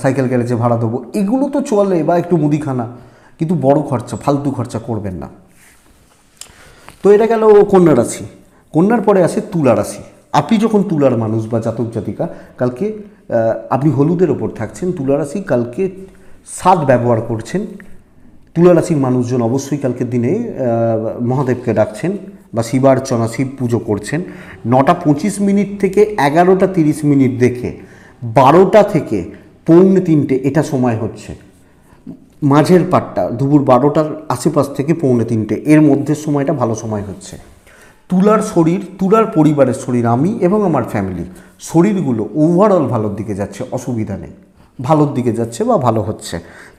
সাইকেল গ্যারেজে ভাড়া দেবো, এগুলো তো চলে, বা একটু মুদিখানা, কিন্তু বড় খরচা, ফালতু খরচা করবেন না। তো এটা গেল কন্যা রাশি। কন্যার পরে আসে তুলা রাশি। আপনি যখন তুলার মানুষ বা জাতক জাতিকা, কালকে আপনি হলুদের ওপর থাকছেন। তুলা রাশি কালকে সাদ ব্যবহার করছেন। তুলা রাশির মানুষজন অবশ্যই কালকের দিনে মহাদেবকে ডাকছেন বা শিবার্চনা, শিব পুজো করছেন। 9:25 থেকে 11:30 দেখে 12টা থেকে 2:45 এটা সময় হচ্ছে। মাঝের পাটটা দুপুর 12টার আশেপাশ থেকে 2:45 এর মধ্যে সময়টা ভালো সময় হচ্ছে। তুলার শরীর, তুলার পরিবারের শরীর, আমি এবং আমার ফ্যামিলি শরীরগুলো ওভারঅল ভালোর দিকে যাচ্ছে, অসুবিধা নেই, ভালোর দিকে যাচ্ছে বা ভালো হচ্ছে।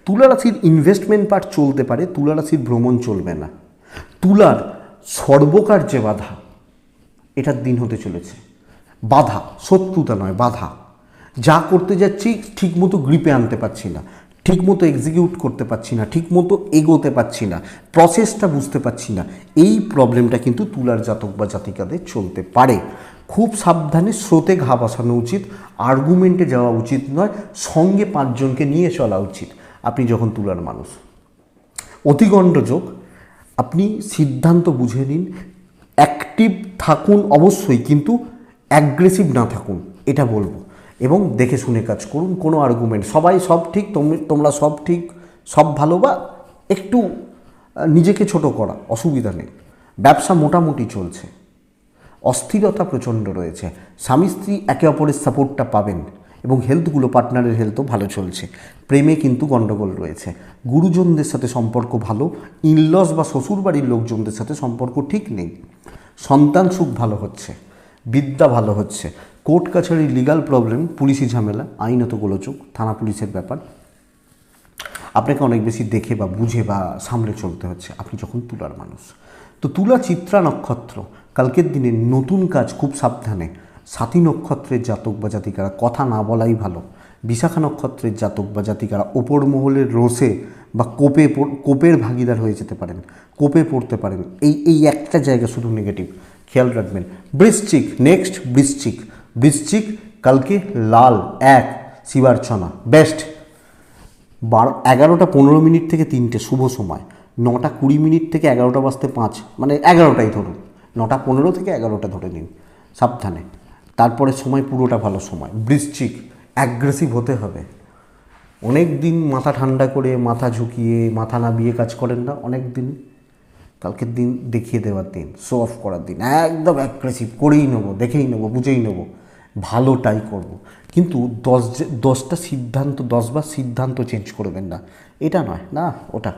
তুলা রাশির ইনভেস্টমেন্ট পার্ট চলতে পারে, তুলা রাশির ভ্রমণ চলবে না। তুলার সর্বকার্যে বাধা, এটার দিন হতে চলেছে। বাধা, শত্রুতা নয়, বাধা। যা করতে যাচ্ছি ঠিকমতো গ্রিপে আনতে পারছি না, ঠিকমতো এক্সিকিউট করতে পারছি না, ঠিকমতো এগোতে পারছি না, প্রসেসটা বুঝতে পারছি না, এই প্রবলেমটা কিন্তু তুলার জাতক বা জাতিকাদের চলতে পারে। খুব সাবধানে, স্রোতে ঘা বসানো উচিত, আর্গুমেন্টে যাওয়া উচিত নয়, সঙ্গে 5 জনকে নিয়ে চলা উচিত আপনি যখন তুলার মানুষ। অতিগণ্ড যোগ, আপনি সিদ্ধান্ত বুঝে নিন, অ্যাক্টিভ থাকুন অবশ্যই, কিন্তু অ্যাগ্রেসিভ না থাকুন, এটা বলবো। এবং দেখে শুনে কাজ করুন, কোনো আর্গুমেন্ট, সবাই সব ঠিক, তোমরা সব ঠিক, সব ভালো, বা একটু নিজেকে ছোট করা, অসুবিধা নেই। ব্যবসা মোটামুটি চলছে, অস্থিরতা প্রচণ্ড রয়েছে, স্বামী স্ত্রী একে অপরের সাপোর্টটা পাবেন, এবং হেলথগুলো, পার্টনারের হেলথও ভালো চলছে। প্রেমে কিন্তু গণ্ডগোল রয়েছে, গুরুজনদের সাথে সম্পর্ক ভালো, ইনলস বা শ্বশুরবাড়ির লোকজনদের সাথে সম্পর্ক ঠিক নেই। সন্তান সুখ ভালো হচ্ছে, বিদ্যা ভালো হচ্ছে। কোর্ট কাছারি, লিগাল প্রবলেম, পুলিশি ঝামেলা, আইনত গোলযোগ, থানা পুলিশের ব্যাপার, আপনাকে অনেক বেশি দেখে বা বুঝে বা সামলে চলতে হচ্ছে আপনি যখন তুলার মানুষ। তো তুলা চিত্রা নক্ষত্র, কালকের দিনে নতুন কাজ খুব সাবধানে। সাথী নক্ষত্রের জাতক বা জাতিকারা কথা না বলাই ভালো। বিশাখা নক্ষত্রের জাতক বা জাতিকারা ওপর মহলের রোষে বা কোপের ভাগিদার হয়ে যেতে পারেন, কোপে পড়তে পারেন। এই একটা জায়গা শুধু নেগেটিভ, খেয়াল রাখবেন। বৃশ্চিক, নেক্সট বৃশ্চিক কালকে লাল 1 শিবার্চনা বেস্ট। 11:15 থেকে 3টে শুভ সময়, 9:20 থেকে 11:05, মানে 11টাই ধরুন, 9:15 থেকে 11টা ধরে নিন, সাবধানে। তারপরে সময় পুরোটা ভালো সময়। বৃশ্চিক, অ্যাগ্রেসিভ হতে হবে। অনেক দিন মাথা ঠান্ডা করে, মাথা ঝুঁকিয়ে, মাথা নামিয়ে কাজ করেন না, অনেক দিন, কালকের দিন দেখিয়ে দেওয়ার দিন, শো অফ করার দিন, একদম অ্যাগ্রেসিভ করেই নেবো, দেখেই নেবো, বুঝেই নেবো। ভালোটাই করব। কিন্তু 10টা সিদ্ধান্ত 10বার সিদ্ধান্ত চেঞ্জ করবেন না, এটা নয় না ওটা,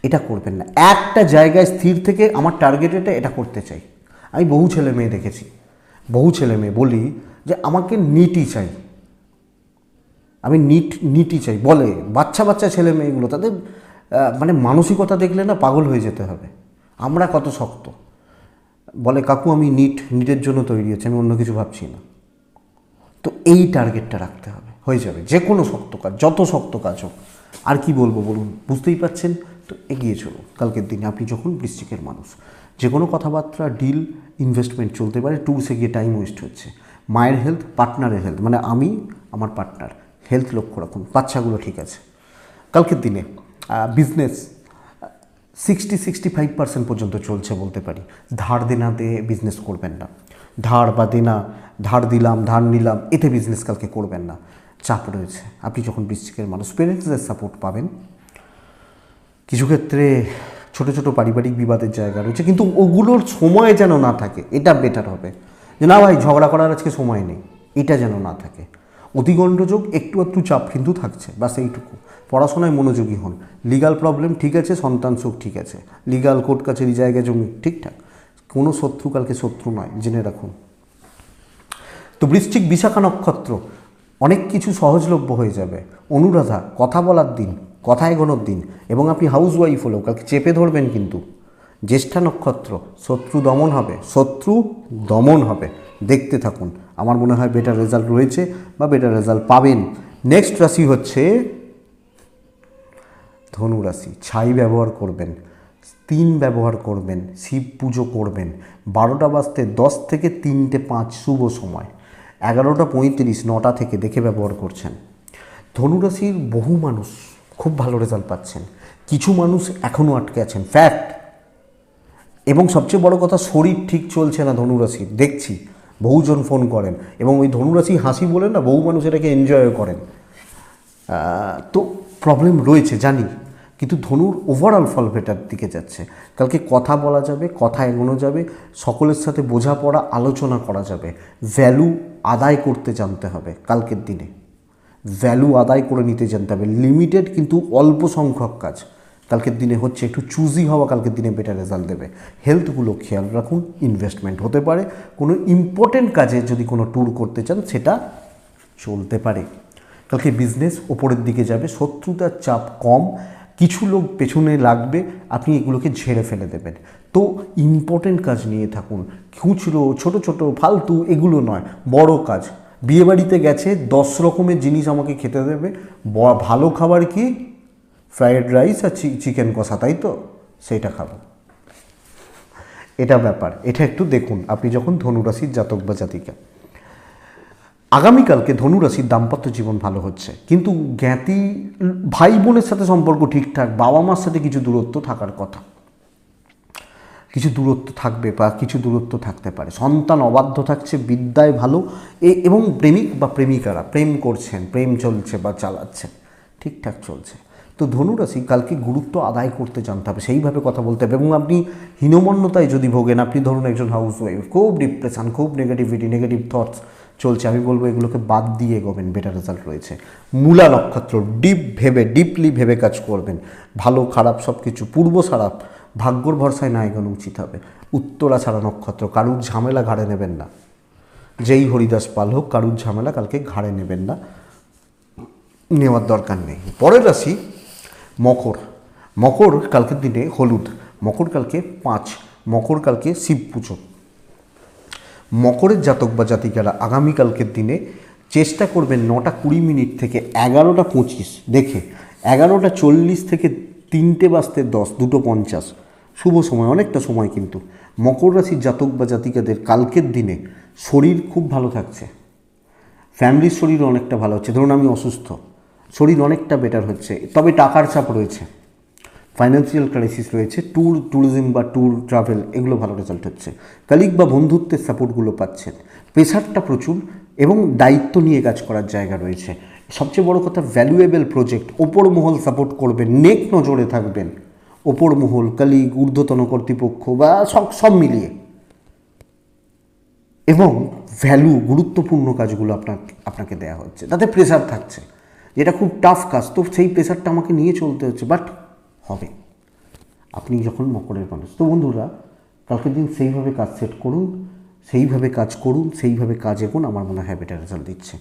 এটা করবেন না। একটা জায়গায় স্থির থেকে আমার টার্গেট এটা করতে চাই। আমি বহু ছেলে মেয়ে দেখেছি, বহু ছেলে মেয়ে বলি যে আমাকে নিটই চাই, আমি নিটই চাই বলে। বাচ্চা বাচ্চা ছেলে মেয়েগুলো তাদের মানে মানসিকতা দেখলে না পাগল হয়ে যেতে হবে। আমরা কত শক্ত, বলে কাকু আমি নিটের জন্য তৈরি হচ্ছে, আমি অন্য কিছু ভাবছি না। তো এই টার্গেটটা রাখতে হবে, হয়ে যাবে যে কোনো শক্ত কাজ, যত শক্ত কাজ হোক। আর কি বলবো বলুন, বুঝতেই পারছেন। তো এগিয়ে চলুন। কালকের দিনে আপনি যখন বৃশ্চিকের মানুষ, যে কোনো কথাবার্তা, ডিল, ইনভেস্টমেন্ট চলতে পারে, ট্যুরসে গিয়ে টাইম ওয়েস্ট হচ্ছে। মায়ের হেলথ, পার্টনারের হেলথ, মানে আমি আমার পার্টনার হেলথ লক্ষ্য রাখুন, বাচ্চাগুলো ঠিক আছে। কালকের দিনে বিজনেস 65% পর্যন্ত চলছে বলতে পারি। ধার দেনা দিয়ে বিজনেস করবেন না, ধার বা দেনা, ধার দিলাম ধার নিলাম, এতে বিজনেস কালকে করবেন না, চাপ রয়েছে। আপনি যখন বৃশ্চিকের মানুষ, পেরেন্টসদের সাপোর্ট পাবেন। কিছু ক্ষেত্রে ছোট ছোট পারিবারিক বিবাদের জায়গা রয়েছে, কিন্তু ওগুলোর সময় যেন না থাকে, এটা বেটার হবে। যে না ভাই ঝগড়া করার আজকে সময় নেই, এটা যেন না থাকে। অতিগণ্ডযোগ একটু একটু চাপ কিন্তু থাকছে, বাস এইটুকু। পড়াশোনায় মনোযোগী হন। লিগাল প্রবলেম ঠিক আছে, সন্তান সুখ ঠিক আছে, লিগাল কোর্ট কাছারি জায়গা জমি ঠিকঠাক। কোনো শত্রু কালকে শত্রু নয়, জেনে রাখুন। তো বৃশ্চিক বিশাখা নক্ষত্র, অনেক কিছু সহজলভ্য হয়ে যাবে। অনুরাধা, কথা বলার দিন, কথা এগোনোর দিন। এবং আপনি হাউস ওয়াইফ হলেও কালকে চেপে ধরবেন কিন্তু। জ্যেষ্ঠা নক্ষত্র, শত্রু দমন হবে, শত্রু দমন হবে, দেখতে থাকুন। আমার মনে হয় বেটার রেজাল্ট রয়েছে বা বেটার রেজাল্ট পাবেন। নেক্সট রাশি হচ্ছে ধনু রাশি। ছাই ব্যবহার করবেন, 3 ব্যবহার করবেন, শিব পুজো করবেন। 12টা বাজতে 10 থেকে 3টে 5 শুভ সময়, 11টা 35 9টা থেকে দেখে ব্যবহার করছেন। ধনুরাশির বহু মানুষ খুব ভালো রেজাল্ট পাচ্ছেন, কিছু মানুষ এখনও আটকে আছেন, ফ্যাক্ট। এবং সবচেয়ে বড় কথা, শরীর ঠিক চলছে না ধনুরাশির, দেখছি বহুজন ফোন করেন। এবং ওই ধনুরাশি হাসি বলে না, বহু মানুষ এটাকে এনজয়ও করেন। তো প্রবলেম রয়েছে জানি, কিন্তু ধনুর ওভারঅল ফল বেটার দিকে যাচ্ছে। কালকে কথা বলা যাবে, কথা এগোনো যাবে, সকলের সাথে বোঝাপড়া আলোচনা করা যাবে। ভ্যালু আদায় করতে জানতে হবে কালকের দিনে, ভ্যালু আদায় করে নিতে জানতে হবে। লিমিটেড কিন্তু অল্প সংখ্যক কাজ কালকের দিনে হচ্ছে, একটু চুজি হওয়া কালকের দিনে বেটার রেজাল্ট দেবে। হেলথগুলো খেয়াল রাখুন। ইনভেস্টমেন্ট হতে পারে, কোনো ইম্পর্টেন্ট কাজে যদি কোনো ট্যুর করতে চান সেটা চলতে পারে। কালকে বিজনেস ওপরের দিকে যাবে, শত্রুতার চাপ কম, কিছু লোক পেছনে লাগবে, আপনি এগুলোকে ঝেড়ে ফেলে দেবেন। তো ইম্পর্টেন্ট কাজ নিয়ে থাকুন, খুচরো ছোট ছোট ফালতু এগুলো নয়, বড় কাজ। বিয়েবাড়িতে গেছে, 10 রকমের জিনিস আমাকে খেতে দেবে, ভালো খাবার কি ফ্রায়েড রাইস আর চিকেন কষা, তাই তো, সেইটা খাবো, এটা ব্যাপার। এটা একটু দেখুন আপনি যখন ধনুরাশির জাতক বা জাতিকা। আগামীকালকে ধনুরাশির দাম্পত্য জীবন ভালো হচ্ছে, কিন্তু জ্ঞাতি ভাই বোনের সাথে সম্পর্ক ঠিকঠাক, বাবা মার সাথে কিছু দূরত্ব থাকার কথা, কিছু দূরত্ব থাকবে বা কিছু দূরত্ব থাকতে পারে। সন্তান অবাধ্য থাকছে, বিদ্যায় ভালো, এবং প্রেমিক বা প্রেমিকারা প্রেম করছেন, প্রেম চলছে বা চালাচ্ছেন, ঠিকঠাক চলছে। তো ধনুরাশি কালকে গুরুত্ব আদায় করতে জানতে হবে, সেইভাবে কথা বলতে হবে। এবং আপনি হীনমন্যতায় যদি ভোগেন, আপনি ধরুন একজন হাউস ওয়াইফ, খুব ডিপ্রেশন, খুব নেগেটিভিটি, নেগেটিভ থটস চলছে, আমি বলবো এগুলোকে বাদ দিয়ে এগোবেন, বেটার রেজাল্ট রয়েছে। মূলা নক্ষত্র, ডিপলি ভেবে কাজ করবেন। ভালো খারাপ সব কিছু পূর্ব সারাপ, ভাগ্যর ভরসায় না এগোনো উচিত হবে। উত্তরা ছাড়া নক্ষত্র, কারুর ঝামেলা ঘাড়ে নেবেন না, যেই হরিদাস পাল হোক, কারুর ঝামেলা কালকে ঘাড়ে নেবেন না, নেওয়ার দরকার নেই। পরের রাশি মকর। মকর কালকের দিনে হলুদ, মকর কালকে 5, মকর কালকে শিব পুজো। মকরের জাতক বা জাতিকারা আগামীকালকের দিনে চেষ্টা করবেন 9টা 20 থেকে 11টা 25 দেখে, 11টা 40 থেকে 3টে বাজতে 10, 2টো 50 শুভ সময়, অনেকটা সময়। কিন্তু মকর রাশির জাতক বা জাতিকাদের কালকের দিনে শরীর খুব ভালো থাকছে, ফ্যামিলির শরীর অনেকটা ভালো হচ্ছে। ধরুন আমি অসুস্থ, শরীর অনেকটা বেটার হচ্ছে, তবে টাকার চাপ রয়েছে, ফাইন্যান্সিয়াল ক্রাইসিস রয়েছে, ট্যুরিজম বা ট্যুর ট্রাভেল এগুলো ভালো রেজাল্ট হচ্ছে। কালিগ বা বন্ধুত্বের সাপোর্টগুলো পাচ্ছেন, প্রেশারটা প্রচুর এবং দায়িত্ব নিয়ে কাজ করার জায়গা রয়েছে। সবচেয়ে বড় কথা, ভ্যালুয়েবল প্রজেক্ট, ওপর মহল সাপোর্ট করবেন, নেক নজরে থাকবেন, ওপর মহল, কালিগ, ঊর্ধ্বতন কর্তৃপক্ষ বা সব মিলিয়ে এবং ভ্যালু গুরুত্বপূর্ণ কাজগুলো আপনাকে দেওয়া হচ্ছে, তাতে প্রেশার থাকছে, যেটা খুব টাফ কাজ, তো সেই প্রেশারটা আমাকে নিয়ে চলতে হচ্ছে, বাট হবে আপনি যখন মকরের মানুষ। তো বন্ধুরা, কালকের দিন সেইভাবে কাজ সেট করুন, সেইভাবে কাজ করুন, সেইভাবে কাজ এগোন, আমার মনে হয় বেটার রেজাল্ট দিচ্ছে।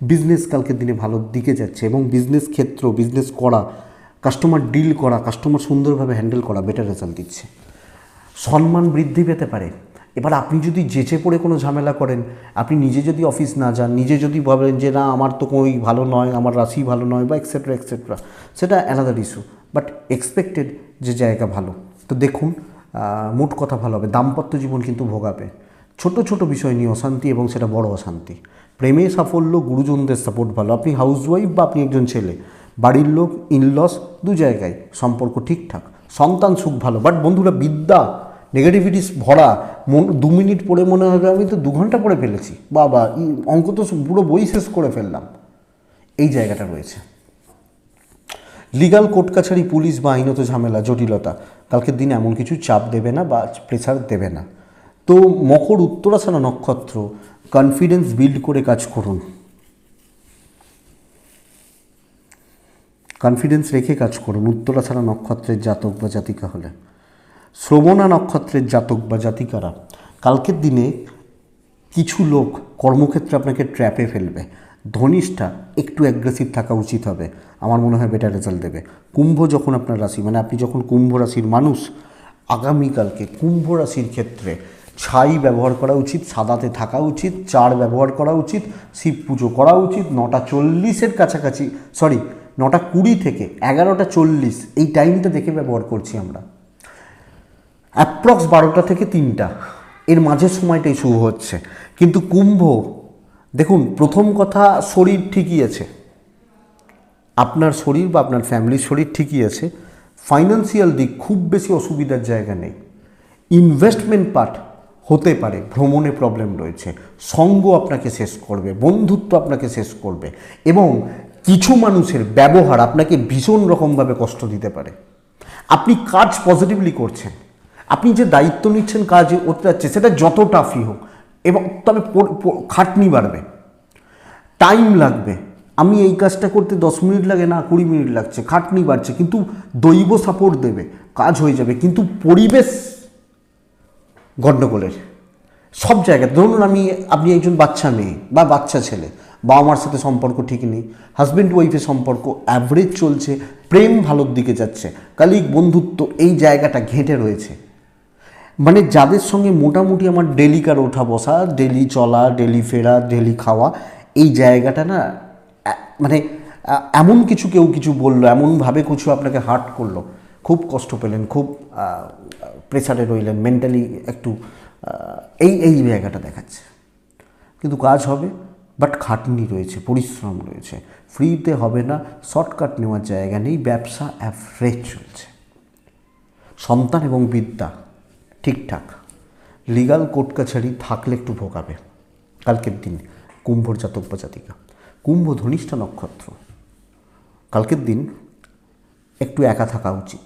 বিজনেস কালকের দিনে ভালোর দিকে যাচ্ছে এবং বিজনেস ক্ষেত্র, বিজনেস করা, কাস্টমার ডিল করা, কাস্টমার সুন্দরভাবে হ্যান্ডেল করা বেটার রেজাল্ট দিচ্ছে। সম্মান বৃদ্ধি পেতে পারে। এবার আপনি যদি যেচে পড়ে কোনো ঝামেলা করেন, আপনি নিজে যদি অফিস না যান, নিজে যদি বলেন যে না আমার তো কোনো ভালো নয়, আমার রাশি ভালো নয় বা এক্সেট্রা এক্সেট্রা, সেটা অ্যানাদার ইস্যু, বাট এক্সপেক্টেড যে জায়গা ভালো। তো দেখুন, মোট কথা ভালো হবে। দাম্পত্য জীবন কিন্তু ভোগাবে, ছোট ছোট বিষয় নিয়ে অশান্তি এবং সেটা বড় অশান্তি। প্রেমে সাফল্য, গুরুজনদের সাপোর্ট ভালো। আপনি হাউসওয়াইফ বা আপনি একজন ছেলে, বাড়ির লোক, ইনলস, দু জায়গায় সম্পর্ক ঠিকঠাক, সন্তান সুখ ভালো। বাট বন্ধুরা, বিদ্যা নেগেটিভিটিস ভরা, 2 মিনিট পড়ে মনে হবে আমি তো 2 ঘন্টা পড়ে ফেলেছি, বাবা অঙ্ক তো পুরো বই শেষ করে ফেললাম, এই জায়গাটা রয়েছে। লিগাল কোর্ট কাছারি, পুলিশ বা আইনত ঝামেলা, জটিলতা, কালকের দিনে এমন কিছু চাপ দেবে না বা প্রেশার দেবে না। তো মকর, উত্তরাষাঢ়া নক্ষত্র, কনফিডেন্স বিল্ড করে কাজ করুন, কনফিডেন্স রেখে কাজ করুন উত্তরাষাঢ়া নক্ষত্রের জাতক বা জাতিকা হলে। শ্রবণা নক্ষত্রের জাতক বা জাতিকারা, কালকের দিনে কিছু লোক কর্মক্ষেত্রে আপনাকে ট্র্যাপে ফেলবে। ধনিষ্ঠা একটু অ্যাগ্রেসিভ থাকা উচিত হবে, আমার মনে হয় বেটার রেজাল্ট দেবে। কুম্ভ যখন আপনার রাশি, মানে আপনি যখন কুম্ভ রাশির মানুষ, আগামীকালকে কুম্ভ রাশির ক্ষেত্রে ছাই ব্যবহার করা উচিত, সাদাতে থাকা উচিত, চার ব্যবহার করা উচিত, শিব পুজো করা উচিত। 9:40 কাছাকাছি, 9:20 থেকে 11:40, এই টাইমটা দেখে ব্যবহার করছি আমরা। অ্যাপ্রক্স 12টা থেকে 3টা, এর মাঝের সময়টাই শুরু হচ্ছে। কিন্তু কুম্ভ, দেখুন প্রথম কথা, শরীর ঠিকই আছে, আপনার শরীর বা আপনার ফ্যামিলির শরীর ঠিকই আছে। ফাইন্যান্সিয়াল দিক খুব বেশি অসুবিধার জায়গা নেই। ইনভেস্টমেন্ট পার্ট হতে পারে, ভ্রমণে প্রবলেম রয়েছে, সঙ্গ আপনাকে শেষ করবে, বন্ধুত্ব আপনাকে শেষ করবে, এবং কিছু মানুষের ব্যবহার আপনাকে ভীষণ রকমভাবে কষ্ট দিতে পারে। আপনি কাজ পজিটিভলি করছেন, আপনি যে দায়িত্ব নিচ্ছেন কাজে করতে যাচ্ছে, সেটা যত টাফই হোক, এবং তবে খাটনি বাড়বে, টাইম লাগবে। আমি এই কাজটা করতে 10 মিনিট লাগে না 20 মিনিট লাগছে, খাটনি বাড়ছে, কিন্তু দৈব সাপোর্ট দেবে, কাজ হয়ে যাবে। কিন্তু পরিবেশ গণ্ডগোলের সব জায়গায়। ধরুন আপনি একজন বাচ্চা মেয়ে বা বাচ্চা ছেলে, বাবা মার সাথে সম্পর্ক ঠিক নেই, হাজব্যান্ড ওয়াইফের সম্পর্ক অ্যাভারেজ চলছে, প্রেম ভালোর দিকে যাচ্ছে, কালিক বন্ধুত্ব এই জায়গাটা ঘেঁটে রয়েছে। মানে যাদের সঙ্গে মোটামুটি আমার ডেলিকার ওঠা বসা, ডেলি চলা, ডেলি ফেরা, ডেলি খাওয়া, এই জায়গাটা না, মানে এমন কেউ কিছু বললো, এমনভাবে কিছু আপনাকে হার্ট করলো, খুব কষ্ট পেলেন, খুব প্রেসারে রইলেন, মেন্টালি একটু এই জায়গাটা দেখাচ্ছে। কিন্তু কাজ হবে, বাট খাটনি রয়েছে, পরিশ্রম রয়েছে, ফ্রিতে হবে না, শর্টকাট নেওয়ার জায়গা নেই, ব্যবসা অ্যাভারেজ চলছে। সন্তান এবং বিদ্যা ঠিকঠাক। লিগাল কোর্ট কাছারি থাকলে একটু ভোগাবে কালকের দিন কুম্ভর জাতক বা জাতিকা। কুম্ভ ধনিষ্ঠা নক্ষত্র, কালকের দিন একটু একা থাকা উচিত।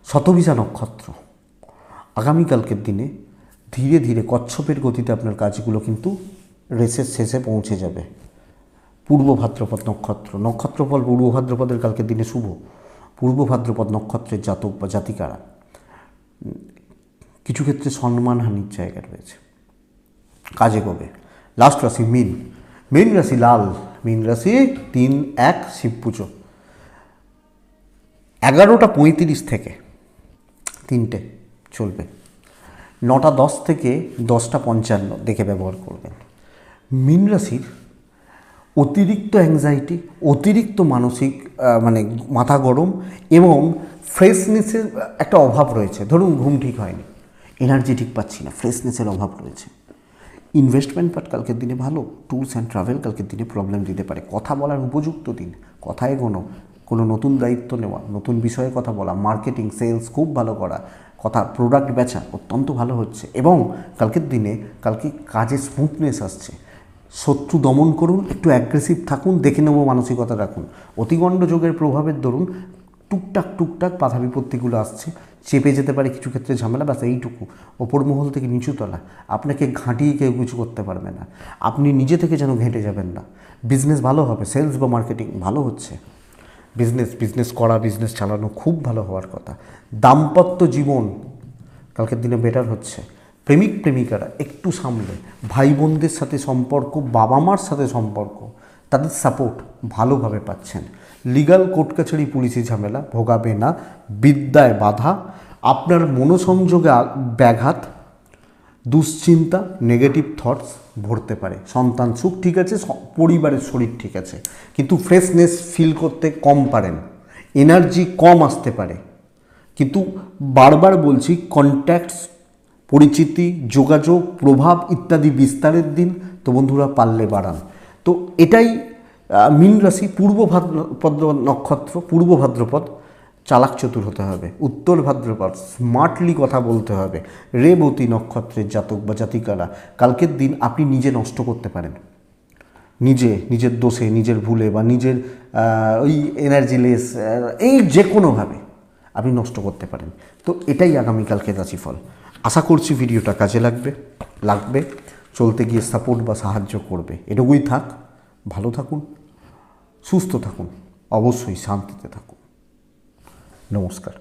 শতভিষা নক্ষত্র, আগামীকালকের দিনে ধীরে ধীরে কচ্ছপের গতিতে আপনার কাজগুলো কিন্তু রেসের শেষে পৌঁছে যাবে। পূর্ব ভাদ্রপদ নক্ষত্রফল পূর্ব ভাদ্রপদের কালকের দিনে শুভ। পূর্ব ভাদ্রপদ নক্ষত্রের জাতক বা জাতিকারা কিছু ক্ষেত্রে সম্মানহানির জায়গা রয়েছে, কাজে গবে। লাস্ট রাশি মীন রাশি, লাল মীন রাশি, 3-1 শিব পুজো। 11:35 থেকে 3টে চলবে, 9:10 থেকে 10:55 দেখে ব্যবহার করবেন। মীন রাশির অতিরিক্ত অ্যাংজাইটি, অতিরিক্ত মানসিক মানে মাথা গরম এবং ফ্রেশনেসের একটা অভাব রয়েছে। ধরুন ঘুম ঠিক হয়নি, এনার্জি ঠিক পাচ্ছি না, ফ্রেশনেসের অভাব রয়েছে। ইনভেস্টমেন্ট পার্ট কালকের দিনে ভালো। ট্যুরস অ্যান্ড ট্রাভেল কালকের দিনে প্রবলেম দিতে পারে। কথা বলার উপযুক্ত দিন, কথায় কোনো নতুন দায়িত্ব নেওয়া, নতুন বিষয়ে কথা বলা, মার্কেটিং, সেলস খুব ভালো করা, প্রোডাক্ট বেচা অত্যন্ত ভালো হচ্ছে। এবং কালকের দিনে কাজে স্মুথনেস আসছে। শত্রু দমন করুন, একটু অ্যাগ্রেসিভ থাকুন, দেখে নেব মানসিকতা রাখুন। অতিগণ্ড যোগের প্রভাবের দরুন টুকটাক টুকটাক বাধা বিপত্তিগুলো আসছে, চেপে যেতে পারে কিছু ক্ষেত্রে ঝামেলা, ব্যাস এইটুকু। ওপর মহল থেকে নিচুতলা, আপনাকে ঘাঁটিয়ে কেউ কিছু করতে পারবে না, আপনি নিজে থেকে যেন ঘেঁটে যাবেন না। বিজনেস ভালো হবে, সেলস বা মার্কেটিং ভালো হচ্ছে, বিজনেস করা, বিজনেস চালানো খুব ভালো হওয়ার কথা। দাম্পত্য জীবন কালকের দিনে বেটার হচ্ছে। প্রেমিক প্রেমিকারা একটু সামলে, ভাই বোনদের সাথে সম্পর্ক, বাবা মার সাথে সম্পর্ক, তাদের সাপোর্ট ভালোভাবে পাচ্ছেন। লিগাল কোর্ট কাছারি পুলিশি ঝামেলা ভোগাবে না। বিদ্যায় বাধা, আপনার মনোসংযোগে ব্যাঘাত, দুশ্চিন্তা, নেগেটিভ থটস ভরতে পারে। সন্তান সুখ ঠিক আছে, পরিবারের শরীর ঠিক আছে, কিন্তু ফ্রেশনেস ফিল করতে কম পারেন, এনার্জি কম আসতে পারে। কিন্তু বারবার বলছি, কন্ট্যাক্টস, পরিচিতি, যোগাযোগ, প্রভাব ইত্যাদি বিস্তারের দিন। তো বন্ধুরা পারলে বাড়ান। তো এটাই মীন রাশি, পূর্ব ভাদ্রপদ নক্ষত্র, পূর্ব ভাদ্রপদ, চালাক চতুর হতে হবে। উত্তর ভাদ্রপদ, স্মার্টলি কথা বলতে হবে। রেবতী নক্ষত্রের জাতক বা জাতিকারা কালকের দিন আপনি নিজে নষ্ট করতে পারেন, নিজের দোষে, নিজের ভুলে, বা নিজের ওই এনার্জিলেস, এই যে কোনোভাবে আপনি নষ্ট করতে পারেন। তো এটাই আগামীকালকে রাশিফল। আশা করছি ভিডিওটা কাজে লাগবে, চলতে গিয়ে সাপোর্ট বা সাহায্য করবে। এটুকুই থাক। ভালো থাকুন, সুস্থ থাকুন, অবশ্যই শান্তিতে থাকুন। নমস্কার।